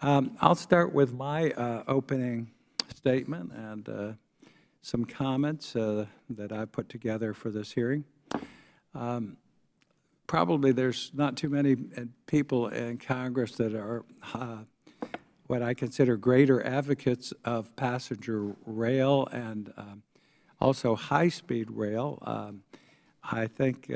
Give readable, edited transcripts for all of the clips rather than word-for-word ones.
I'll start with my opening statement and some comments that I put together for this hearing. Probably there's not too many people in Congress that are what I consider greater advocates of passenger rail and also high-speed rail. I think,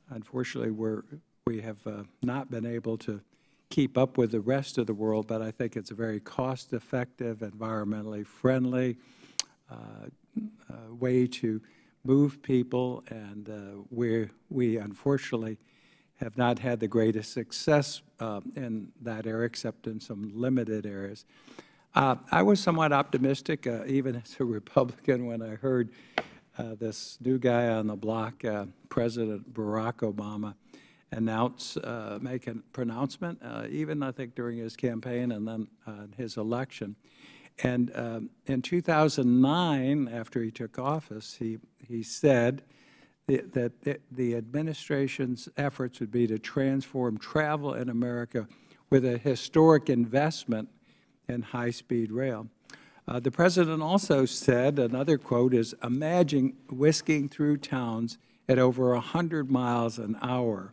unfortunately, we have not been able to keep up with the rest of the world, but I think it's a very cost-effective, environmentally friendly way to move people, and we unfortunately have not had the greatest success in that area, except in some limited areas. I was somewhat optimistic, even as a Republican, when I heard this new guy on the block, President Barack Obama, make a pronouncement, even I think during his campaign and then his election. And in 2009, after he took office, he said that the administration's efforts would be to transform travel in America with a historic investment in high-speed rail. The President also said, another quote is, "Imagine whisking through towns at over 100 miles an hour."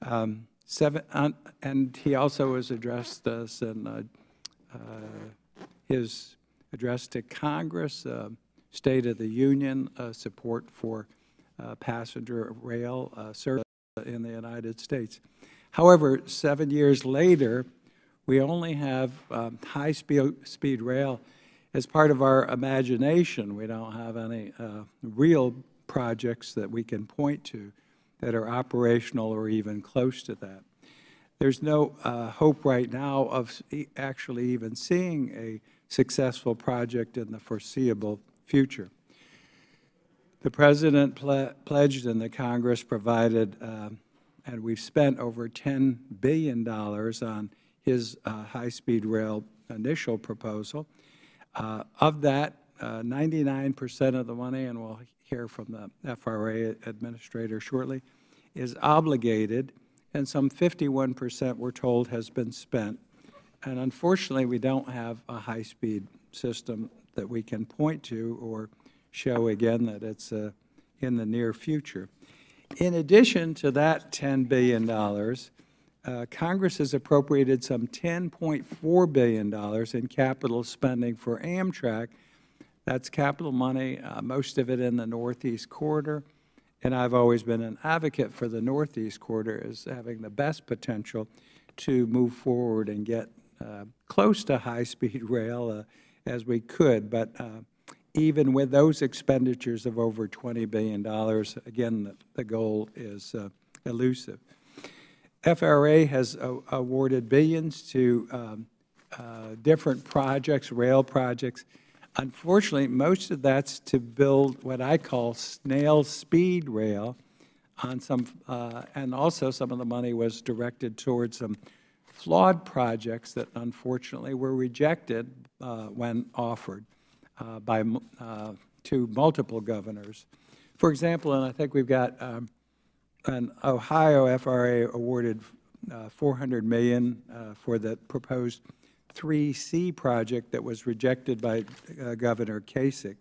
And he also has addressed us in his address to Congress, State of the Union, support for passenger rail service in the United States. However, 7 years later, we only have high-speed rail as part of our imagination. We don't have any real projects that we can point to that are operational or even close to that. There's no hope right now of actually even seeing a successful project in the foreseeable future. The President pledged and the Congress provided, and we've spent over $10 billion on his high-speed rail initial proposal. Of that, 99% of the money, and we'll hear from the FRA administrator shortly, is obligated, and some 51%, we're told, has been spent. And unfortunately, we don't have a high-speed system that we can point to or show again that it's in the near future. In addition to that $10 billion, Congress has appropriated some $10.4 billion in capital spending for Amtrak. That's capital money, most of it in the Northeast Corridor. And I've always been an advocate for the Northeast Corridor as having the best potential to move forward and get close to high-speed rail as we could. But even with those expenditures of over $20 billion, again, the goal is elusive. FRA has awarded billions to different projects, rail projects. Unfortunately, most of that's to build what I call snail speed rail on some, and also some of the money was directed towards some flawed projects that unfortunately were rejected when offered to multiple governors. For example, and I think we've got an Ohio FRA awarded $400 million for the proposed 3C project that was rejected by Governor Kasich.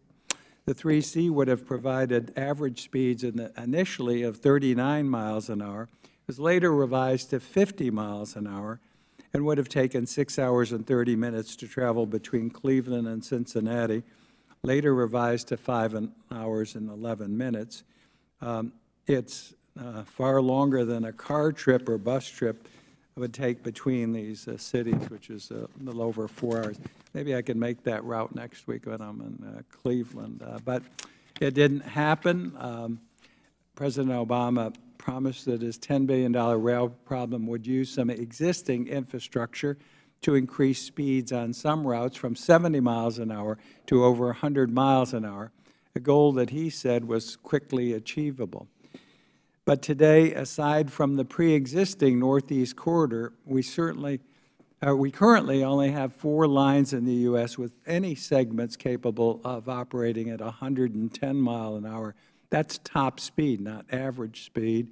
The 3C would have provided average speeds initially of 39 miles an hour. It was later revised to 50 miles an hour and would have taken 6 hours and 30 minutes to travel between Cleveland and Cincinnati, later revised to 5 hours and 11 minutes. It's far longer than a car trip or bus trip would take between these cities, which is a little over 4 hours. Maybe I can make that route next week when I'm in Cleveland. But it didn't happen. President Obama promised that his $10 billion rail problem would use some existing infrastructure to increase speeds on some routes from 70 miles an hour to over 100 miles an hour, a goal that he said was quickly achievable. But today, aside from the pre-existing Northeast Corridor, we currently only have 4 lines in the U.S. with any segments capable of operating at 110 miles an hour. That's top speed, not average speed.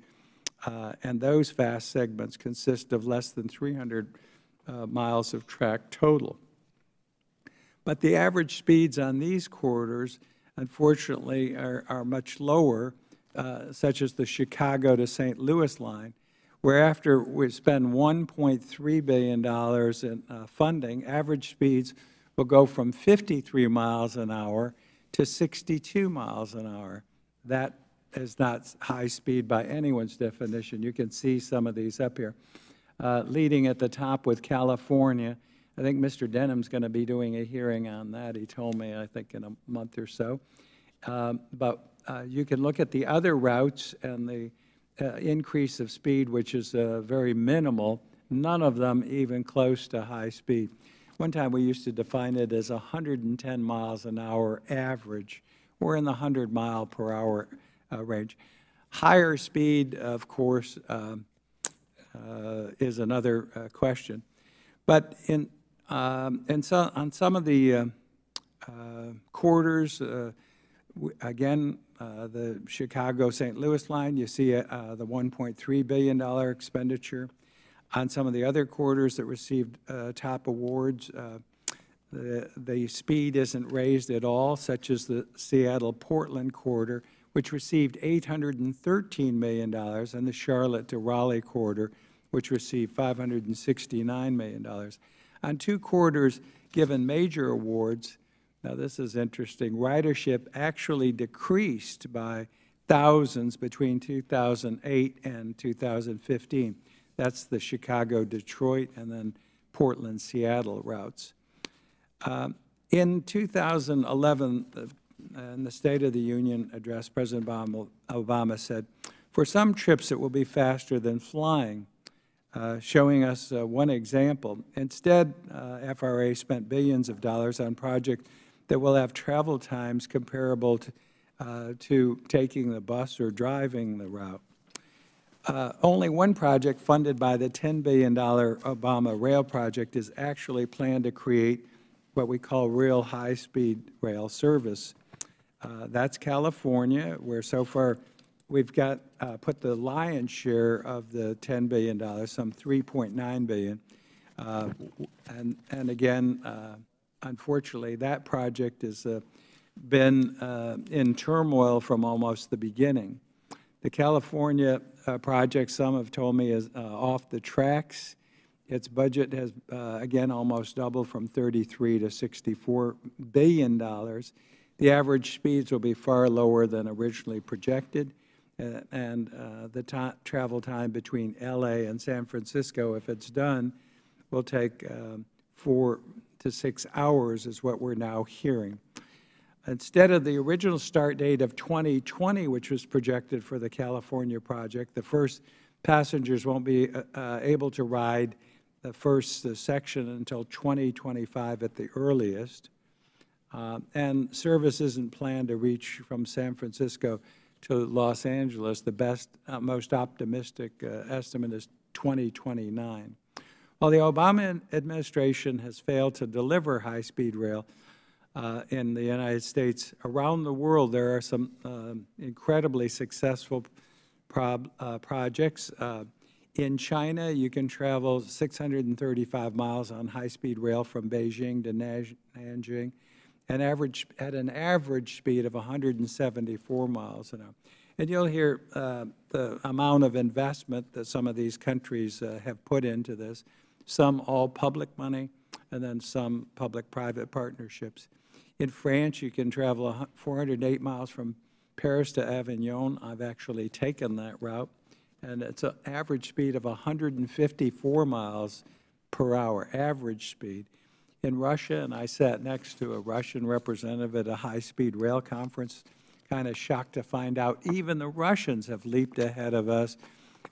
And those fast segments consist of less than 300 miles of track total. But the average speeds on these corridors, unfortunately, are much lower, such as the Chicago to St. Louis line, where after we spend $1.3 billion in funding, average speeds will go from 53 miles an hour to 62 miles an hour. That is not high speed by anyone's definition. You can see some of these up here. Leading at the top with California. I think Mr. Denham's going to be doing a hearing on that. He told me, I think, in a month or so. But you can look at the other routes and the increase of speed, which is very minimal, none of them even close to high speed. One time we used to define it as 110 miles an hour average. We're in the 100 mile per hour range. Higher speed, of course, is another question. But on some of the corridors, again, the Chicago-St. Louis line, you see the $1.3 billion expenditure. On some of the other corridors that received top awards, the speed isn't raised at all, such as the Seattle-Portland corridor, which received $813 million, and the Charlotte to Raleigh corridor, which received $569 million. On two corridors given major awards, now this is interesting, ridership actually decreased by thousands between 2008 and 2015. That's the Chicago-Detroit and then Portland-Seattle routes. In 2011, in the State of the Union address, President Obama said, "For some trips it will be faster than flying," showing us one example. Instead, FRA spent billions of dollars on projects that will have travel times comparable to taking the bus or driving the route. Only one project funded by the $10 billion Obama Rail Project is actually planned to create what we call real high-speed rail service. That's California, where so far we've got put the lion's share of the $10 billion, some $3.9 billion. And again, unfortunately, that project has been in turmoil from almost the beginning. The California project, some have told me, is off the tracks. Its budget has, again, almost doubled from $33 to $64 billion. The average speeds will be far lower than originally projected, and the travel time between L.A. and San Francisco, if it's done, will take 4 to 6 hours, is what we're now hearing. Instead of the original start date of 2020, which was projected for the California project, the first passengers won't be able to ride the first section until 2025 at the earliest. And service isn't planned to reach from San Francisco to Los Angeles. The best, most optimistic estimate is 2029. While the Obama administration has failed to deliver high-speed rail in the United States, around the world there are some incredibly successful projects. In China, you can travel 635 miles on high-speed rail from Beijing to Nanjing, and at an average speed of 174 miles an hour. And you'll hear the amount of investment that some of these countries have put into this, some all public money, and then some public-private partnerships. In France, you can travel 408 miles from Paris to Avignon. I've actually taken that route, and it's an average speed of 154 miles per hour, average speed. In Russia, and I sat next to a Russian representative at a high-speed rail conference, kind of shocked to find out even the Russians have leaped ahead of us.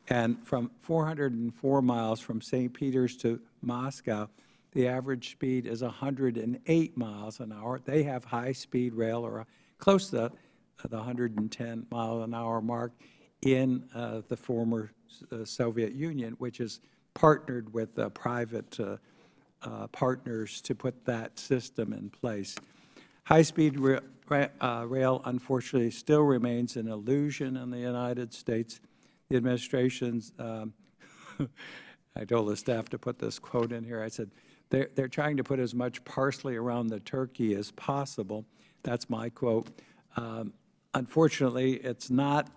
And from 404 miles from St. Peters to Moscow, the average speed is 108 miles an hour. They have high-speed rail, or close to the 110 mile an hour mark in the former Soviet Union, which is partnered with private partners to put that system in place. High-speed rail, unfortunately, still remains an illusion in the United States. The administration's I told the staff to put this quote in here. I said, they're trying to put as much parsley around the turkey as possible. That's my quote. Unfortunately, it's not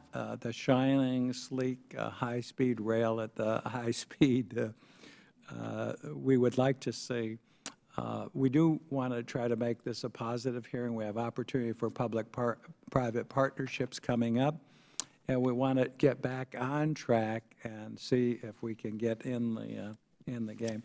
the shining, sleek, high-speed rail at the high speed we would like to see. We do want to try to make this a positive hearing. We have opportunity for public-private partnerships coming up, and we want to get back on track and see if we can get in the game.